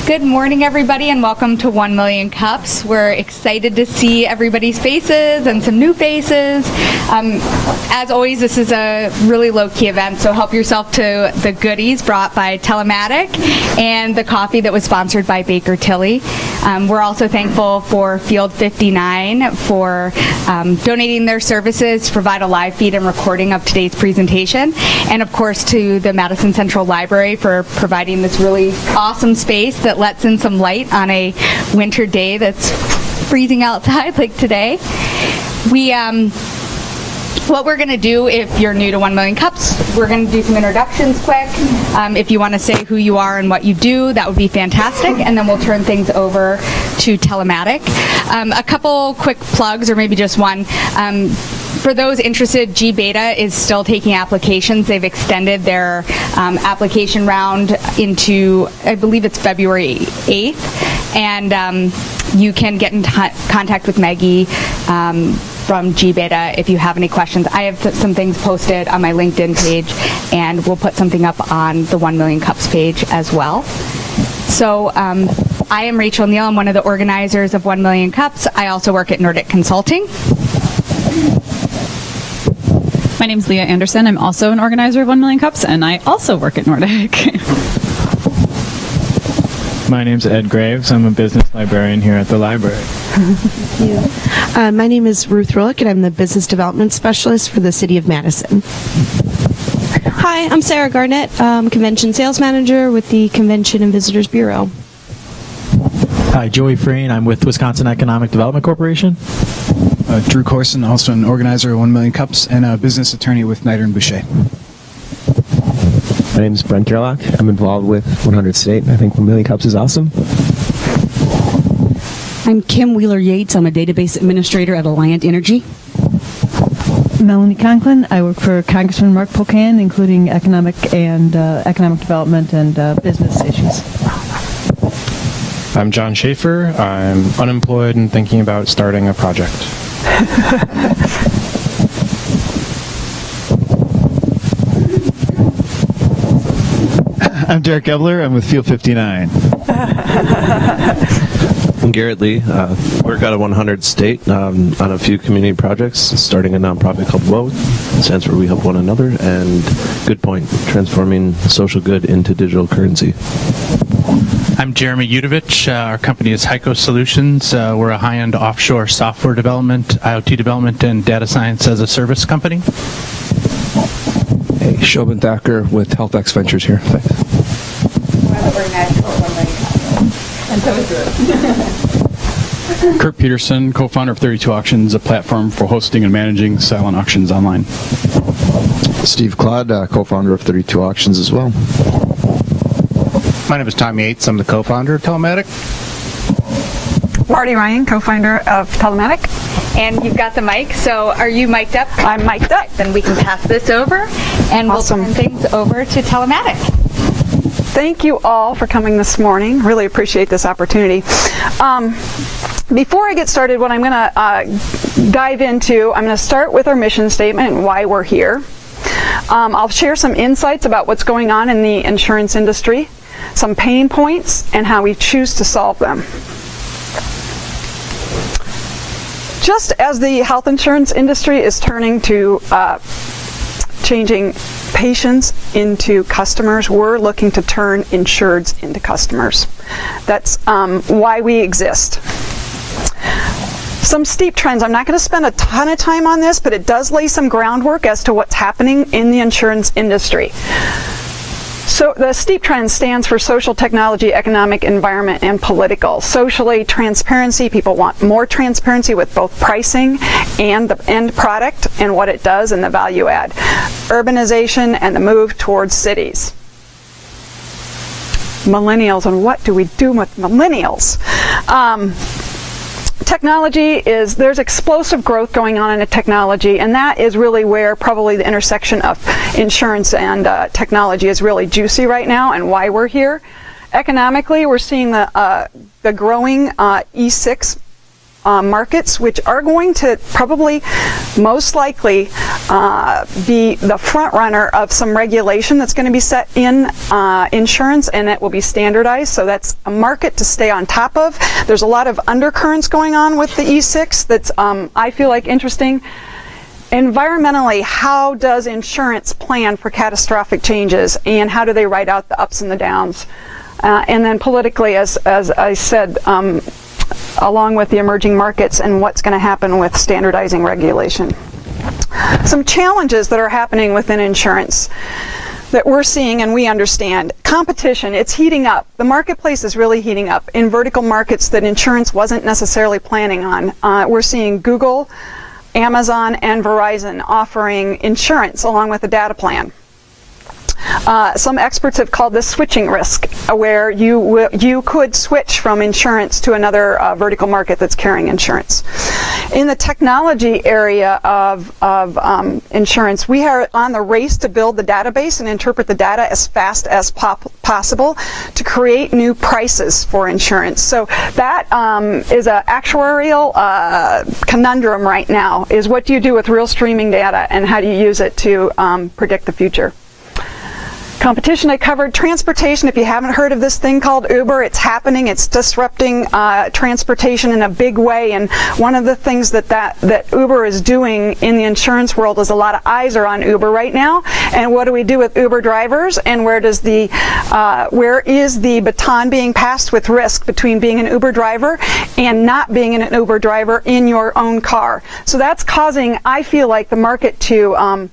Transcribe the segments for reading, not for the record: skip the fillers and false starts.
Good morning, everybody, and welcome to 1 Million Cups. We're excited to see everybody's faces and some new faces. As always, this is a really low-key event, so help yourself to the goodies brought by Telematic and the coffee that was sponsored by Baker Tilly. We're also thankful for Field 59 for donating their services to provide a live feed and recording of today's presentation, and of course to the Madison Central Library for providing this really awesome space that lets in some light on a winter day that's freezing outside like today. What we're going to do, if you're new to 1 Million Cups, we're going to do some introductions quick. If you want to say who you are and what you do, that would be fantastic, and then we'll turn things over to Telematic. A couple quick plugs, or maybe just one. For those interested, G-Beta is still taking applications. They've extended their application round into, I believe it's February 8th, and you can get in contact with Maggie from G-Beta if you have any questions. I have some things posted on my LinkedIn page, and we'll put something up on the 1 Million Cups page as well. So I am Rachel Neal. I'm one of the organizers of 1 Million Cups. I also work at Nordic Consulting. My name's Leah Anderson. I'm also an organizer of 1 Million Cups, and I also work at Nordic. My name's Ed Graves. I'm a business librarian here at the library. Thank you. My name is Ruth Rillick, and I'm the business development specialist for the city of Madison. Hi, I'm Sarah Garnett, convention sales manager with the Convention and Visitors Bureau. Hi, Joey Freen. I'm with Wisconsin Economic Development Corporation. Drew Corson, also an organizer of 1 Million Cups and a business attorney with Snyder & Boucher. My name is Brent Gerlach. I'm involved with 100 State, and I think 1 Million Cups is awesome. I'm Kim Wheeler-Yates. I'm a database administrator at Alliant Energy. Melanie Conklin. I work for Congressman Mark Pocan, including economic development and business issues. I'm John Schaefer. I'm unemployed and thinking about starting a project. I'm Derek Ebler. I'm with Field 59. I'm Garrett Lee. Work out of 100 State on a few community projects, starting a nonprofit called WOA, stands for We Help One Another, and Good Point, transforming social good into digital currency. I'm Jeremy Udovich. Our company is Heiko Solutions. We're a high-end offshore software development, IoT development, and data science as a service company. Hey, Shobhan Thacker with HealthX Ventures here. Thanks. And so is Kurt Peterson, co-founder of 32 Auctions, a platform for hosting and managing silent auctions online. Steve Claude, co-founder of 32 Auctions as well. My name is Tom Yates. I'm the co-founder of Telematic. Marty Ryan, co-founder of Telematic. And you've got the mic, so are you mic'd up? I'm mic'd up. Then we can pass this over, and awesome. We'll turn things over to Telematic. Thank you all for coming this morning. Really appreciate this opportunity. Before I get started, what I'm going to dive into, I'm going to start with our mission statement and why we're here. I'll share some insights about what's going on in the insurance industry, some pain points, and how we choose to solve them. Just as the health insurance industry is turning to changing patients into customers, we're looking to turn insureds into customers. That's why we exist. Some steep trends. I'm not going to spend a ton of time on this, but it does lay some groundwork as to what's happening in the insurance industry. So the STEEP trend stands for social, technology, economic, environment, and political. Socially, transparency. People want more transparency with both pricing and the end product and what it does and the value add. Urbanization and the move towards cities. Millennials, and what do we do with millennials? Technology is, there's explosive growth going on in technology, and that is really where probably the intersection of insurance and technology is really juicy right now, and why we're here. Economically, we're seeing the growing E6 markets, which are going to probably most likely be the front runner of some regulation that's going to be set in insurance, and it will be standardized. So that's a market to stay on top of. There's a lot of undercurrents going on with the E6 that's I feel like interesting. Environmentally, how does insurance plan for catastrophic changes, and how do they write out the ups and the downs? And then politically, as I said, along with the emerging markets and what's going to happen with standardizing regulation. Some challenges that are happening within insurance that we're seeing and we understand. Competition, it's heating up. The marketplace is really heating up in vertical markets that insurance wasn't necessarily planning on. We're seeing Google, Amazon, and Verizon offering insurance along with a data plan. Some experts have called this switching risk, where you could switch from insurance to another vertical market that's carrying insurance. In the technology area of insurance, we are on the race to build the database and interpret the data as fast as possible to create new prices for insurance. So that is an actuarial conundrum right now, is what do you do with real streaming data and how do you use it to predict the future? Competition, I covered. Transportation, if you haven't heard of this thing called Uber, it's happening. It's disrupting transportation in a big way. And one of the things that Uber is doing in the insurance world is a lot of eyes are on Uber right now. And what do we do with Uber drivers? And where is the baton being passed with risk between being an Uber driver and not being an Uber driver in your own car? So that's causing, I feel like, the market to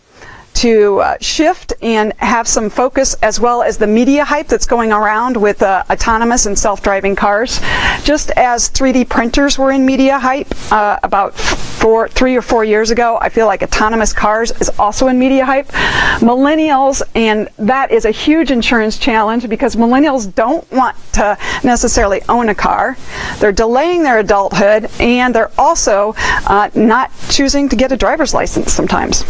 shift and have some focus, as well as the media hype that's going around with autonomous and self-driving cars. Just as 3D printers were in media hype about 3 or 4 years ago, I feel like autonomous cars is also in media hype. Millennials, and that is a huge insurance challenge because millennials don't want to necessarily own a car. They're delaying their adulthood, and they're also not choosing to get a driver's license sometimes.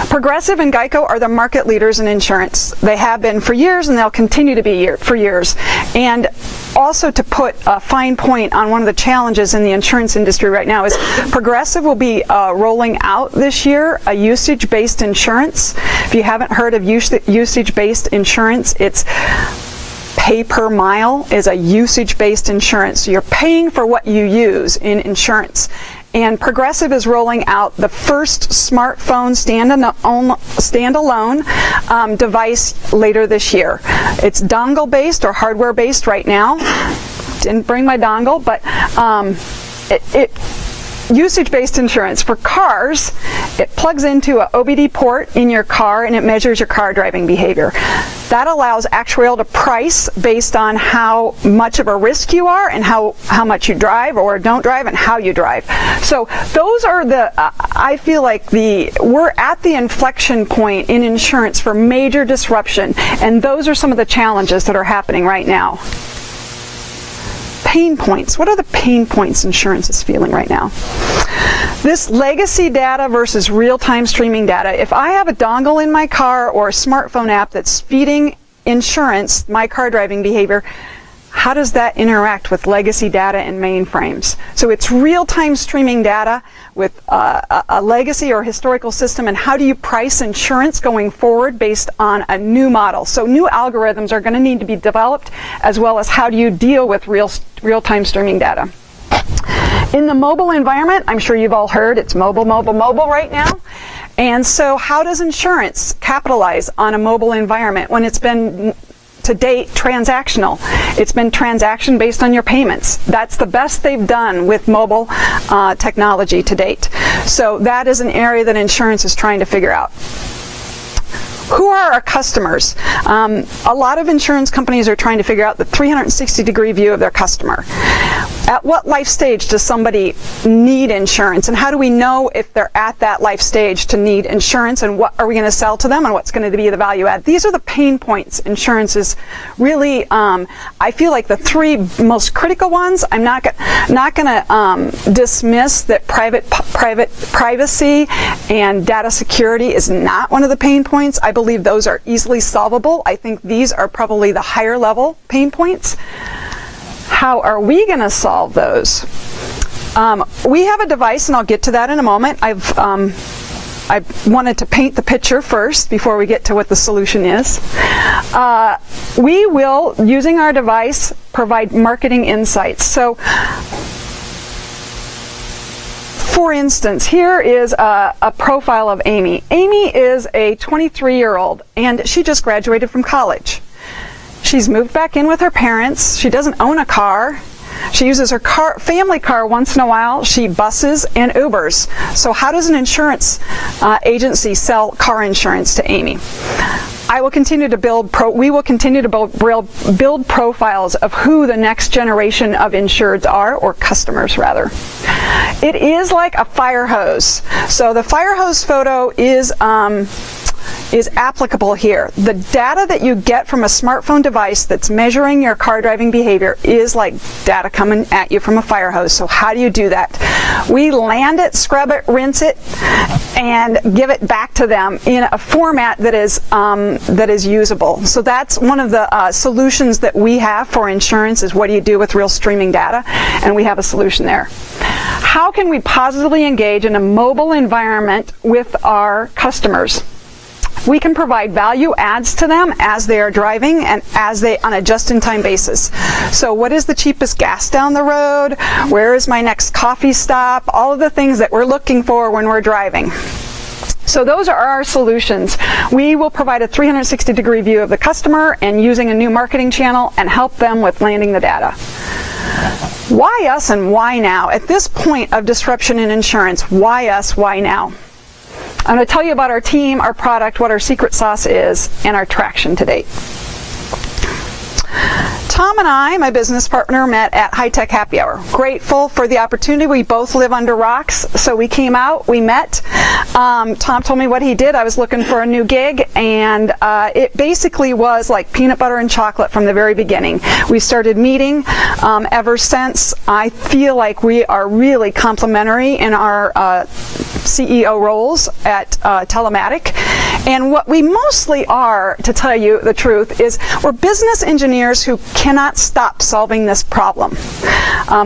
Progressive and Geico are the market leaders in insurance. They have been for years, and they'll continue to be for years. And also, to put a fine point on one of the challenges in the insurance industry right now, is Progressive will be rolling out this year a usage-based insurance. If you haven't heard of usage-based insurance, it's pay per mile is a usage-based insurance. So you're paying for what you use in insurance. And Progressive is rolling out the first smartphone standalone device later this year. It's dongle-based or hardware-based right now. Didn't bring my dongle, but usage-based insurance for cars. It plugs into an OBD port in your car, and it measures your car driving behavior. That allows actuarial to price based on how much of a risk you are and how much you drive or don't drive and how you drive. So those are I feel like we're at the inflection point in insurance for major disruption, and those are some of the challenges that are happening right now. Pain points. What are the pain points insurance is feeling right now? This legacy data versus real-time streaming data. If I have a dongle in my car or a smartphone app that's feeding insurance my car driving behavior, how does that interact with legacy data and mainframes? So it's real-time streaming data with a legacy or historical system, and how do you price insurance going forward based on a new model? So new algorithms are going to need to be developed, as well as how do you deal with real-time streaming data. In the mobile environment, I'm sure you've all heard it's mobile right now. And so how does insurance capitalize on a mobile environment when it's been to date transactional? It's been transaction based on your payments. That's the best they've done with mobile technology to date. So that is an area that insurance is trying to figure out. Who are our customers? A lot of insurance companies are trying to figure out the 360-degree view of their customer. At what life stage does somebody need insurance, and how do we know if they're at that life stage to need insurance, and what are we going to sell to them, and what's going to be the value add? These are the pain points insurance is really, I feel like, the three most critical ones. I'm not going to dismiss that privacy and data security is not one of the pain points. I believe those are easily solvable. I think these are probably the higher level pain points. How are we going to solve those? We have a device, and I'll get to that in a moment. I wanted to paint the picture first before we get to what the solution is. We will, using our device, provide marketing insights. So, for instance, here is a profile of Amy. Amy is a 23-year-old, and she just graduated from college. She's moved back in with her parents. She doesn't own a car. She uses her family car once in a while. She buses and Ubers. So how does an insurance agency sell car insurance to Amy? We will continue to build profiles of who the next generation of insureds are, or customers rather. It is like a fire hose. So the fire hose photo is applicable here. The data that you get from a smartphone device that's measuring your car driving behavior is like data coming at you from a fire hose. So how do you do that? We land it, scrub it, rinse it, and give it back to them in a format that is usable. So that's one of the solutions that we have for insurance, is what do you do with real streaming data? And we have a solution there. How can we positively engage in a mobile environment with our customers? We can provide value adds to them as they are driving and on a just-in-time basis. So what is the cheapest gas down the road? Where is my next coffee stop? All of the things that we're looking for when we're driving. So those are our solutions. We will provide a 360-degree view of the customer and using a new marketing channel and help them with landing the data. Why us and why now? At this point of disruption in insurance, why us, why now? I'm going to tell you about our team, our product, what our secret sauce is, and our traction to date. Tom and I, my business partner, met at High Tech Happy Hour. Grateful for the opportunity. We both live under rocks, so we came out, we met. Tom told me what he did. I was looking for a new gig, and it basically was like peanut butter and chocolate from the very beginning. We started meeting. Ever since, I feel like we are really complementary in our CEO roles at Telematic. And what we mostly are, to tell you the truth, is we're business engineers who cannot stop solving this problem.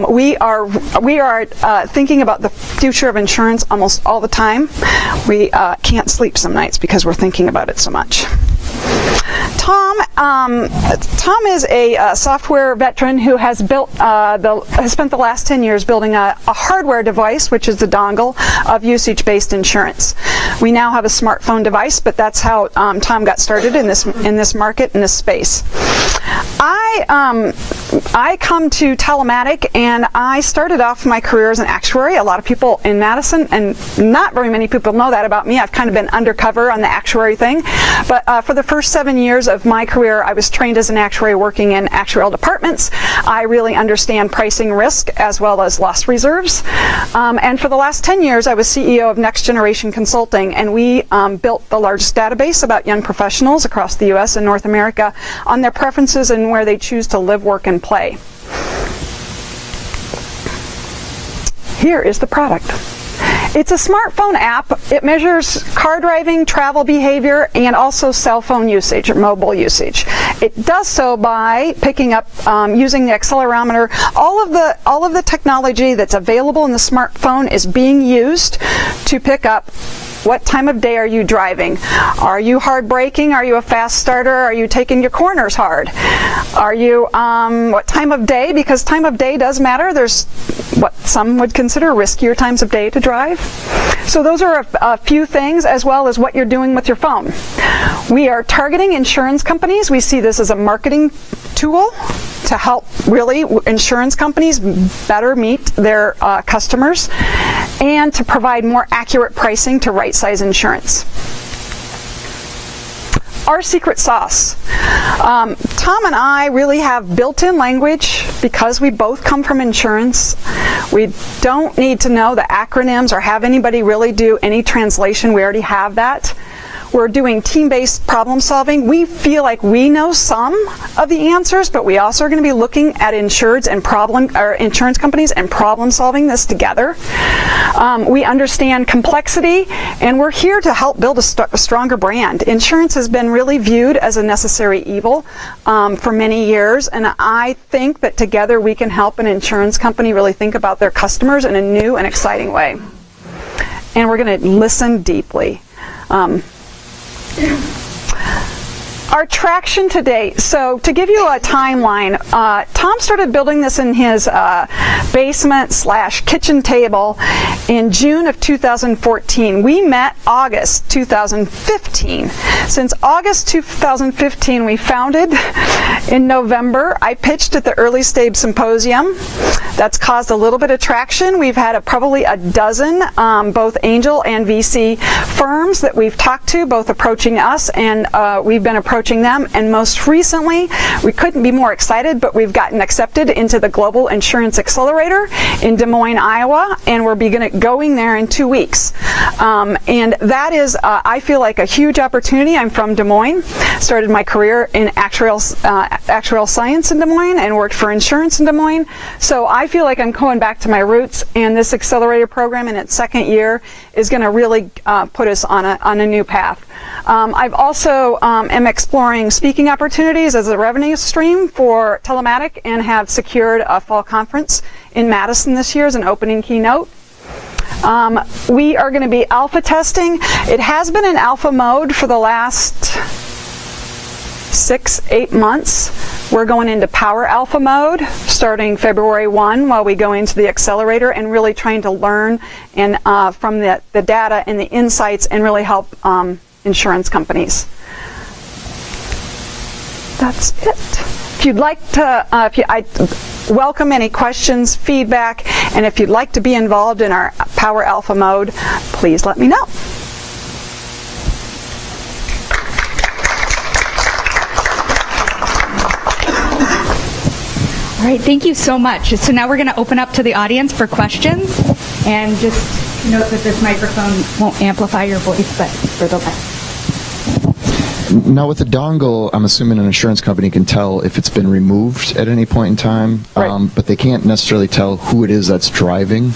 We are thinking about the future of insurance almost all the time. We can't sleep some nights because we're thinking about it so much. Tom is a software veteran who has spent the last 10 years building a hardware device, which is the dongle of usage-based insurance. We now have a smartphone device, but that's how Tom got started in this market, in this space. I come to Telematic, and I started off my career as an actuary. A lot of people in Madison, and not very many people know that about me. I've kind of been undercover on the actuary thing. But for the first 7 years of my career, I was trained as an actuary working in actuarial departments. I really understand pricing risk as well as loss reserves. And for the last 10 years, I was CEO of Next Generation Consulting, and we built the largest database about young professionals across the U.S. and North America on their preferences and where they choose to live, work, and play. Here is the product. It's a smartphone app. It measures car driving, travel behavior, and also cell phone usage or mobile usage. It does so by picking up, using the accelerometer. All of the technology that's available in the smartphone is being used to pick up what time of day are you driving? Are you hard braking? Are you a fast starter? Are you taking your corners hard? Are you, what time of day? Because time of day does matter. There's what some would consider riskier times of day to drive. So those are a few things, as well as what you're doing with your phone. We are targeting insurance companies. We see this as a marketing tool to help really insurance companies better meet their customers and to provide more accurate pricing to right-size insurance. Our secret sauce. Tom and I really have built-in language because we both come from insurance. We don't need to know the acronyms or have anybody really do any translation. We already have that. we're doing team-based problem solving. We feel like we know some of the answers, but we also are going to be looking at insureds and insurance companies and problem solving this together. We understand complexity, and we're here to help build a stronger brand. Insurance has been really viewed as a necessary evil for many years, and I think that together we can help an insurance company really think about their customers in a new and exciting way. And we're going to listen deeply. Our traction today. So to give you a timeline, Tom started building this in his basement/kitchen table in June of 2014. We met August 2015. Since August 2015, we founded. In November, I pitched at the Early Stage Symposium. That's caused a little bit of traction. We've had probably a dozen, both angel and VC firms that we've talked to, both approaching us, and we've been approaching them. And most recently, we couldn't be more excited, but we've gotten accepted into the Global Insurance Accelerator in Des Moines, Iowa, and we're going there in 2 weeks. And that is, I feel like, a huge opportunity. I'm from Des Moines, started my career in actuarial science in Des Moines and worked for insurance in Des Moines. So I feel like I'm going back to my roots, and this accelerator program in its second year is going to really put us on a new path. I've also am exploring speaking opportunities as a revenue stream for Telematic and have secured a fall conference in Madison this year as an opening keynote. We are going to be alpha testing. It has been in alpha mode for the last 6-8 months. We're going into power alpha mode starting February 1 while we go into the accelerator and really trying to learn and from the data and the insights and really help insurance companies. That's it. If you'd like to, I welcome any questions, feedback, and if you'd like to be involved in our Power Alpha mode, please let me know. All right, thank you so much. So now we're going to open up to the audience for questions, and just note that this microphone won't amplify your voice, but for the Now with the dongle, I'm assuming an insurance company can tell if it's been removed at any point in time, right. But they can't necessarily tell who it is that's driving.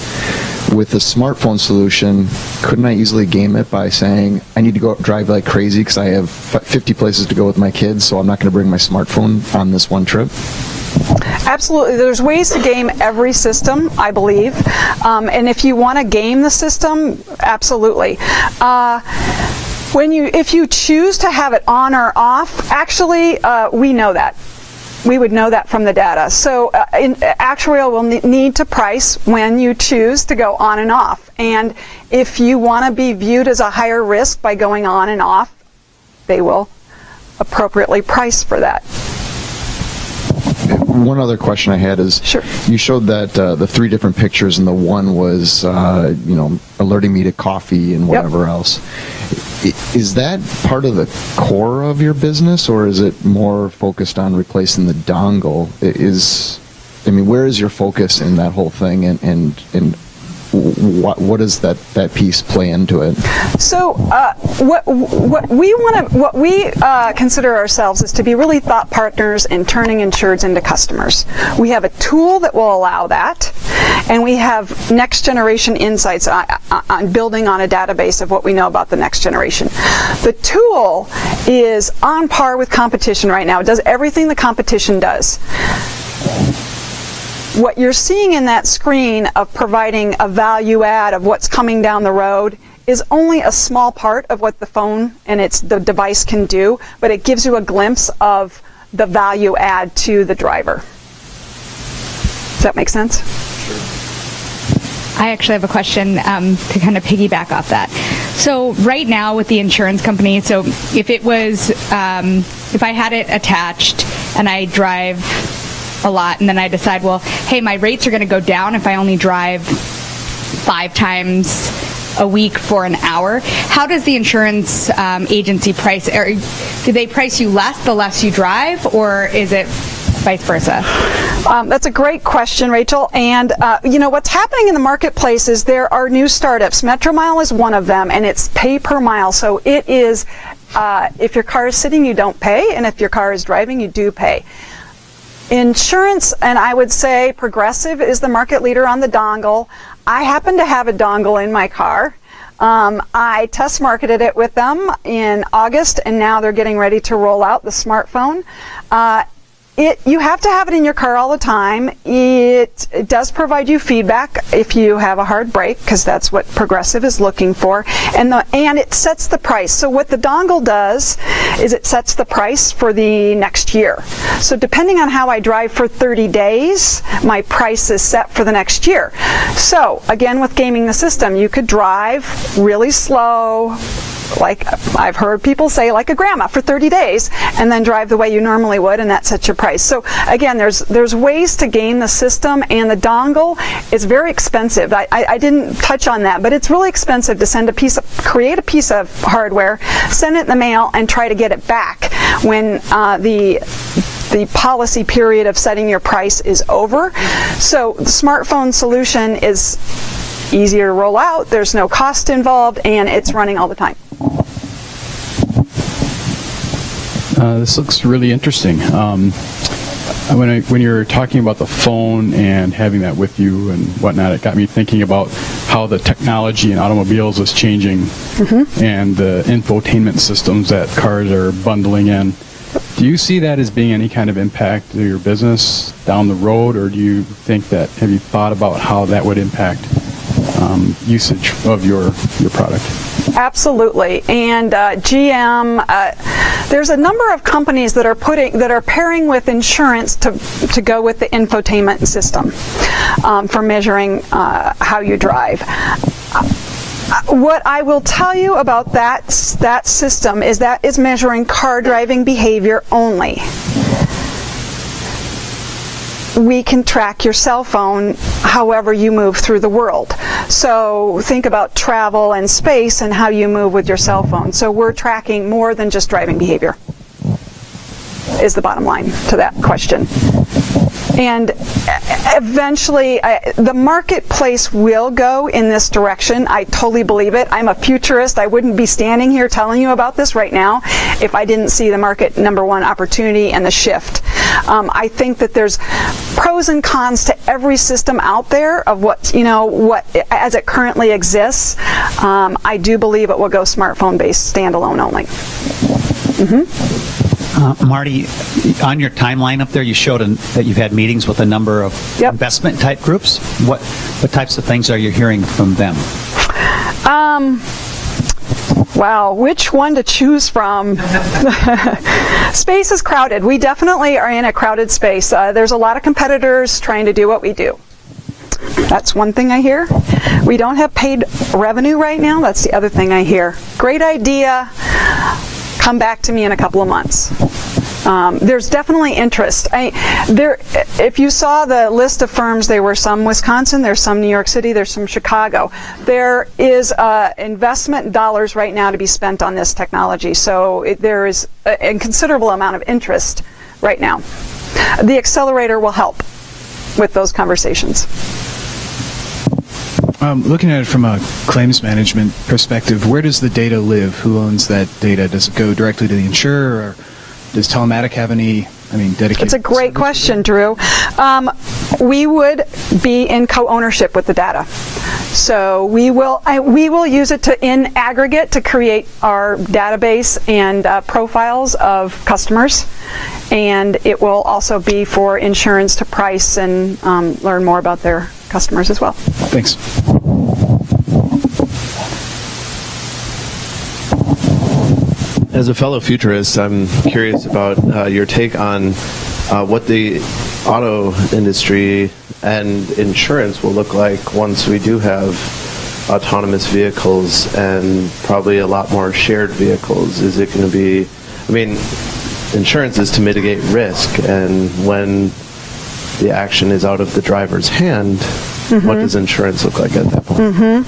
With the smartphone solution, couldn't I easily game it by saying, I need to go drive like crazy because I have 50 places to go with my kids, so I'm not going to bring my smartphone on this one trip? Absolutely. There's ways to game every system, I believe. And if you want to game the system, absolutely. If you choose to have it on or off, actually, we know that. We would know that from the data. So actuarial will need to price when you choose to go on and off. And if you want to be viewed as a higher risk by going on and off, they will appropriately price for that. One other question I had is, sure. You showed that the 3 different pictures, and the one was, alerting me to coffee and whatever else. Is that part of the core of your business, or is it more focused on replacing the dongle? Where is your focus in that whole thing, and what does that piece play into it? So what we consider ourselves is to be really thought partners in turning insureds into customers. We have a tool that will allow that, and we have next generation insights on building on a database of what we know about the next generation. The tool is on par with competition right now. It does everything the competition does. What you're seeing in that screen of providing a value add of what's coming down the road is only a small part of what the phone and the device can do, but it gives you a glimpse of the value add to the driver. Does that make sense? I actually have a question to kind of piggyback off that. So right now with the insurance company, so if it was, if I had it attached and I drive a lot, and then I decide, well, hey, my rates are going to go down if I only drive 5 times a week for an hour. How does the insurance agency price? Do they price you less the less you drive, or is it vice versa? That's a great question, Rachel. And what's happening in the marketplace is there are new startups. Metromile is one of them, and it's pay per mile. So it is if your car is sitting, you don't pay, and if your car is driving, you do pay. Insurance, and I would say Progressive is the market leader on the dongle. I happen to have a dongle in my car. I test marketed it with them in August, and now they're getting ready to roll out the smartphone. You have to have it in your car all the time. It does provide you feedback if you have a hard brake, because that's what Progressive is looking for, and it sets the price. So what the dongle does is it sets the price for the next year. So depending on how I drive for 30 days, my price is set for the next year. So again, with gaming the system, you could drive really slow, like I've heard people say, like a grandma, for 30 days, and then drive the way you normally would, and that sets your price. So again, there's ways to game the system, and the dongle is very expensive. I didn't touch on that, but it's really expensive to create a piece of hardware, send it in the mail, and try to get it back when the policy period of setting your price is over. So the smartphone solution is easier to roll out, there's no cost involved, and it's running all the time. This looks really interesting. When you're talking about the phone and having that with you and whatnot, it got me thinking about how the technology in automobiles is changing, and the infotainment systems that cars are bundling in. Do you see that as being any kind of impact to your business down the road, or do you think that, have you thought about how that would impact usage of your product? Absolutely, and GM. There's a number of companies that are pairing with insurance to go with the infotainment system for measuring how you drive. What I will tell you about that system is that it's measuring car driving behavior only. We can track your cell phone however you move through the world. So think about travel and space and how you move with your cell phone. So we're tracking more than just driving behavior, is the bottom line to that question. And eventually, the marketplace will go in this direction. I totally believe it. I'm a futurist. I wouldn't be standing here telling you about this right now if I didn't see the market number one opportunity and the shift. I think that there's pros and cons to every system out there of what as it currently exists. I do believe it will go smartphone-based, standalone only. Marty, on your timeline up there, you showed that you've had meetings with a number of investment type groups. What types of things are you hearing from them? Wow, which one to choose from? Space is crowded. We definitely are in a crowded space. There's a lot of competitors trying to do what we do. That's one thing I hear. We don't have paid revenue right now. That's the other thing I hear. Great idea. Come back to me in a couple of months. There's definitely interest. If you saw the list of firms, there were some Wisconsin, there's some New York City, there's some Chicago. There is investment dollars right now to be spent on this technology, so there is a considerable amount of interest right now. The accelerator will help with those conversations. Looking at it from a claims management perspective, where does the data live? Who owns that data? Does it go directly to the insurer, or does Telematic have any, dedicated? It's a great question, Drew. We would be in co-ownership with the data. So we will use it in aggregate to create our database and profiles of customers, and it will also be for insurance to price and learn more about their customers as well. Thanks. As a fellow futurist, I'm curious about your take on what the auto industry and insurance will look like once we do have autonomous vehicles and probably a lot more shared vehicles. Is it going to be, insurance is to mitigate risk, and when the action is out of the driver's hand, what does insurance look like at that point?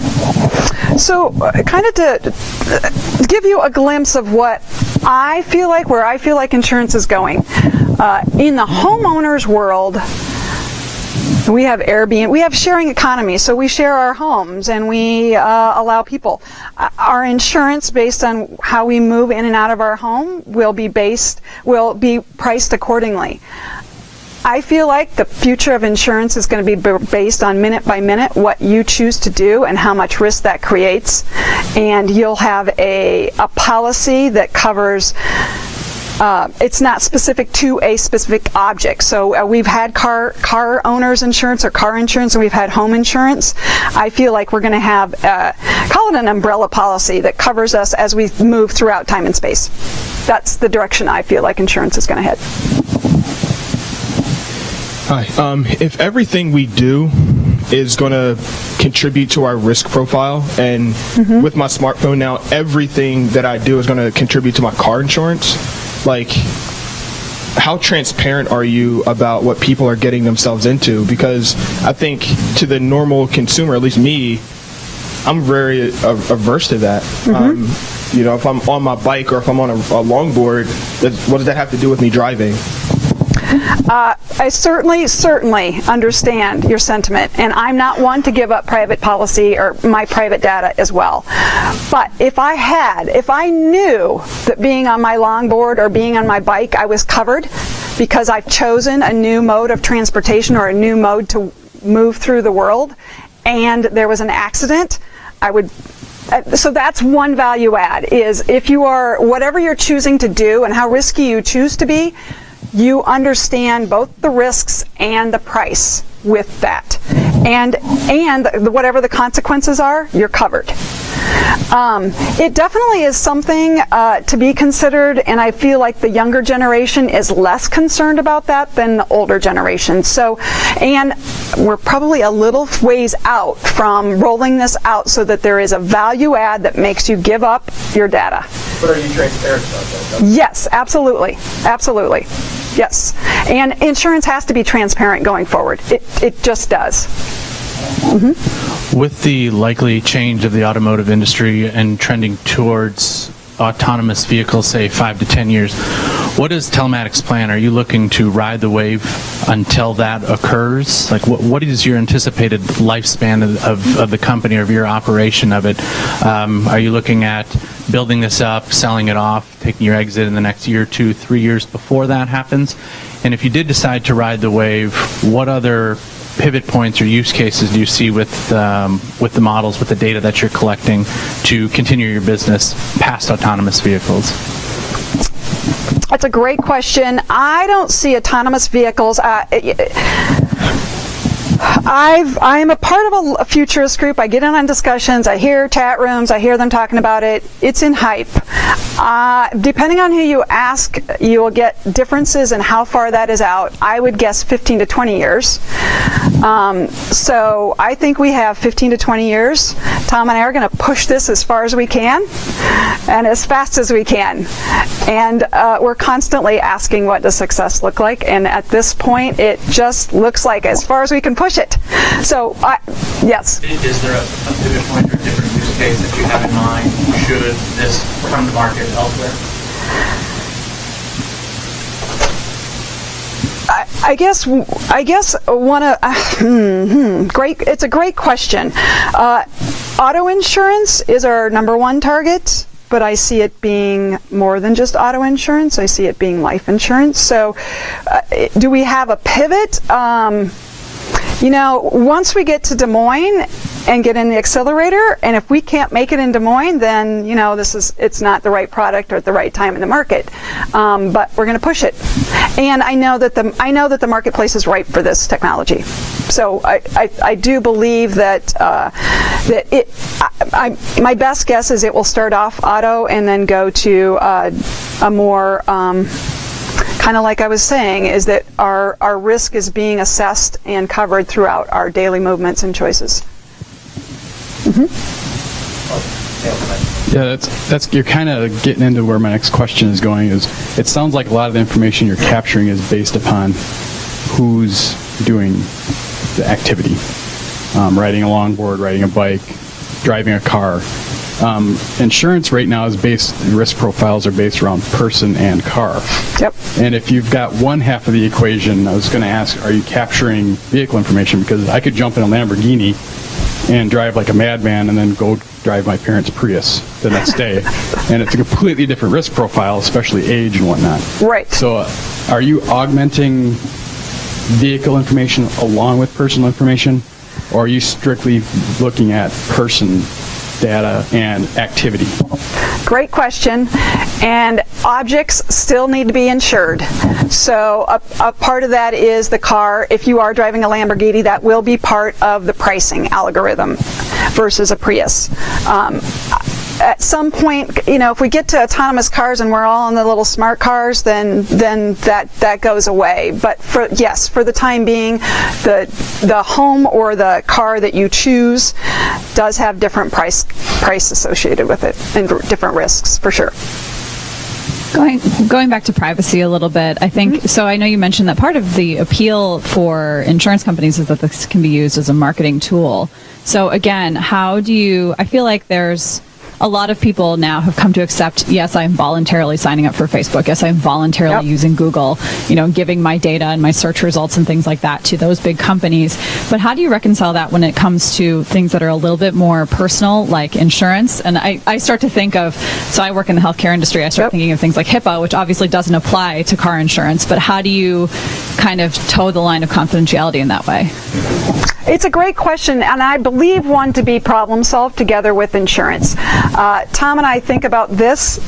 So kind of to give you a glimpse of what I feel like, where I feel like insurance is going. In the homeowner's world, We have Airbnb. We have sharing economy, so we share our homes and we allow people. Our insurance, based on how we move in and out of our home, will be priced accordingly. I feel like the future of insurance is going to be based on minute by minute what you choose to do and how much risk that creates. And you'll have a policy that covers, it's not specific to a specific object. So we've had car owners insurance or car insurance, and we've had home insurance. I feel like we're going to have, call it an umbrella policy that covers us as we move throughout time and space. That's the direction I feel like insurance is going to head. Hi. If everything we do is going to contribute to our risk profile, and with my smartphone now, everything that I do is going to contribute to my car insurance, like, how transparent are you about what people are getting themselves into? Because I think to the normal consumer, at least me, I'm very averse to that. You know, if I'm on my bike or if I'm on a longboard, what does that have to do with me driving? I certainly understand your sentiment, and I'm not one to give up private policy or my private data as well. But if I knew that being on my longboard or being on my bike, I was covered because I've chosen a new mode of transportation or a new mode to move through the world, and there was an accident, I would. So that's one value add, is if you are, whatever you're choosing to do and how risky you choose to be, you understand both the risks and the price with that. And whatever the consequences are, you're covered. It definitely is something to be considered, and I feel like the younger generation is less concerned about that than the older generation. So, and we're probably a little ways out from rolling this out so that there is a value add that makes you give up your data. But are you transparent about that? Yes, absolutely. Absolutely. Yes. And insurance has to be transparent going forward. It just does. With the likely change of the automotive industry and trending towards autonomous vehicles, say 5 to 10 years, what is Telematic's plan? Are you looking to ride the wave until that occurs? Like, what is your anticipated lifespan of the company or of your operation of it? Are you looking at building this up, selling it off, taking your exit in the next year, 2, 3 years before that happens? And if you did decide to ride the wave, what other pivot points or use cases do you see with the models, with the data that you're collecting to continue your business past autonomous vehicles? That's a great question. I don't see autonomous vehicles. I'm a part of a futurist group. I get in on discussions. I hear chat rooms. I hear them talking about it. It's in hype. Depending on who you ask, you will get differences in how far that is out. I would guess 15 to 20 years. So I think we have 15 to 20 years. Tom and I are going to push this as far as we can and as fast as we can. And we're constantly asking, what does success look like? And at this point, it just looks like as far as we can push it. So, yes. Is there a pivot point or different use case that you have in mind should this come to market elsewhere? I guess one of great. It's a great question. Auto insurance is our #1 target, but I see it being more than just auto insurance. I see it being life insurance. So, do we have a pivot? You know, once we get to Des Moines and get in the accelerator, and if we can't make it in Des Moines, then, you know, it's not the right product or at the right time in the market. But we're going to push it, and I know that the marketplace is ripe for this technology. So I do believe that my best guess is it will start off auto and then go to a more kind of like I was saying, is that our risk is being assessed and covered throughout our daily movements and choices. Yeah, that's you're kind of getting into where my next question is going. Is it sounds like a lot of the information you're capturing is based upon who's doing the activity, riding a longboard, riding a bike, driving a car. Insurance right now is risk profiles are based around person and car. Yep. And if you've got one half of the equation, I was going to ask, are you capturing vehicle information? Because I could jump in a Lamborghini and drive like a madman and then go drive my parents' Prius the next day. And it's a completely different risk profile, especially age and whatnot. Right. So are you augmenting vehicle information along with personal information, or are you strictly looking at person data and activity? Great question. And objects still need to be insured. So a part of that is the car. If you are driving a Lamborghini, that will be part of the pricing algorithm versus a Prius. At some point, if we get to autonomous cars and we're all in the little smart cars, then that goes away. But for the time being, the home or the car that you choose does have different price associated with it and different risks for sure. Going back to privacy a little bit, I think, so I know you mentioned that part of the appeal for insurance companies is that this can be used as a marketing tool. So again, I feel like there's a lot of people now have come to accept, yes, I'm voluntarily signing up for Facebook. Yes, I'm voluntarily using Google, giving my data and my search results and things like that to those big companies. But how do you reconcile that when it comes to things that are a little bit more personal, like insurance? And I start to think of, so I work in the healthcare industry, I start thinking of things like HIPAA, which obviously doesn't apply to car insurance, but how do you kind of toe the line of confidentiality in that way? It's a great question, and I believe one to be problem solved together with insurance. Tom and I think about this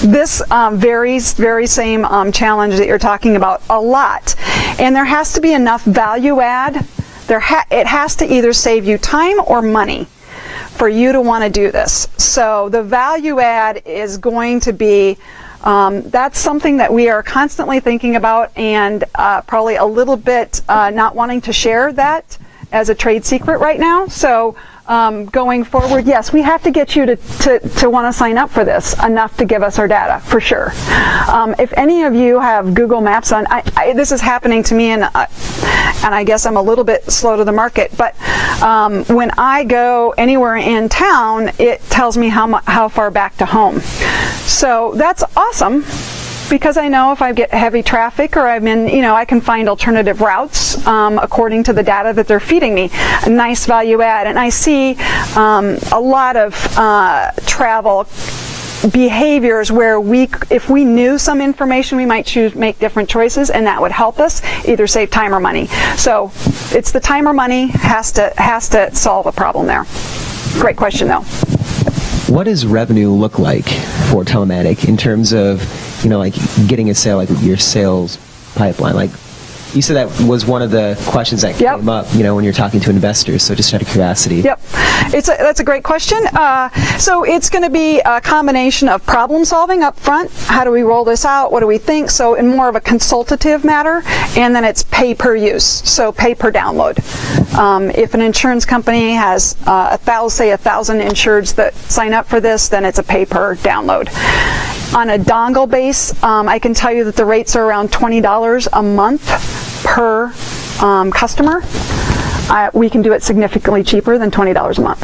very same challenge that you're talking about a lot, and there has to be enough value add. It has to either save you time or money for you to want to do this. So the value add is going to be that's something that we are constantly thinking about, and probably a little bit not wanting to share that as a trade secret right now. So going forward, yes, we have to get you to want to sign up for this enough to give us our data, for sure. If any of you have Google Maps on, this is happening to me, and I guess I'm a little bit slow to the market, but when I go anywhere in town, it tells me how far back to home. So that's awesome, because I know if I get heavy traffic or I'm in, I can find alternative routes according to the data that they're feeding me. A nice value add. And I see a lot of travel behaviors where if we knew some information, we might make different choices, and that would help us either save time or money. So it's the time or money has to solve a problem there. Great question, though. What does revenue look like for Telematic in terms of, like getting a sale, like your sales pipeline? Like you said that was one of the questions that came up, when you're talking to investors. So just out of curiosity. Yep. That's a great question. So it's going to be a combination of problem solving up front. How do we roll this out? What do we think? So in more of a consultative matter, and then it's pay per use. So pay per download. If an insurance company has 1,000 insureds that sign up for this, then it's a pay per download. On a dongle base, I can tell you that the rates are around $20 a month per customer. We can do it significantly cheaper than $20 a month.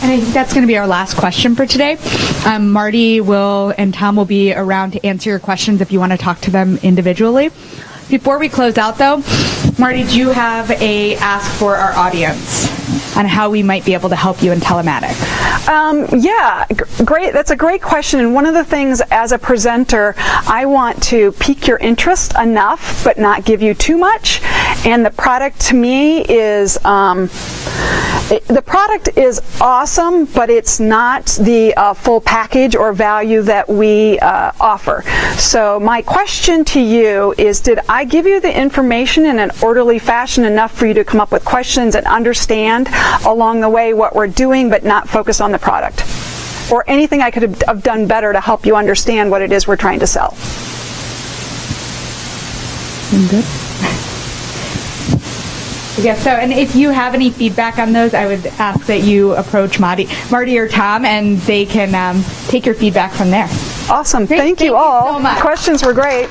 And I think that's going to be our last question for today. Marty and Tom will be around to answer your questions if you want to talk to them individually. Before we close out, though, Marty, do you have a ask for our audience on how we might be able to help you in Telematic? Great. That's a great question. And one of the things as a presenter, I want to pique your interest enough, but not give you too much. And the product to me is the product is awesome, but it's not the full package or value that we offer. So my question to you is, did I give you the information in an orderly fashion enough for you to come up with questions and understand along the way what we're doing, but not focus on the product? Or anything I could have done better to help you understand what it is we're trying to sell? Good. Yeah, so, and if you have any feedback on those, I would ask that you approach Marty or Tom, and they can take your feedback from there. Awesome. Thank you all. So much. Questions were great.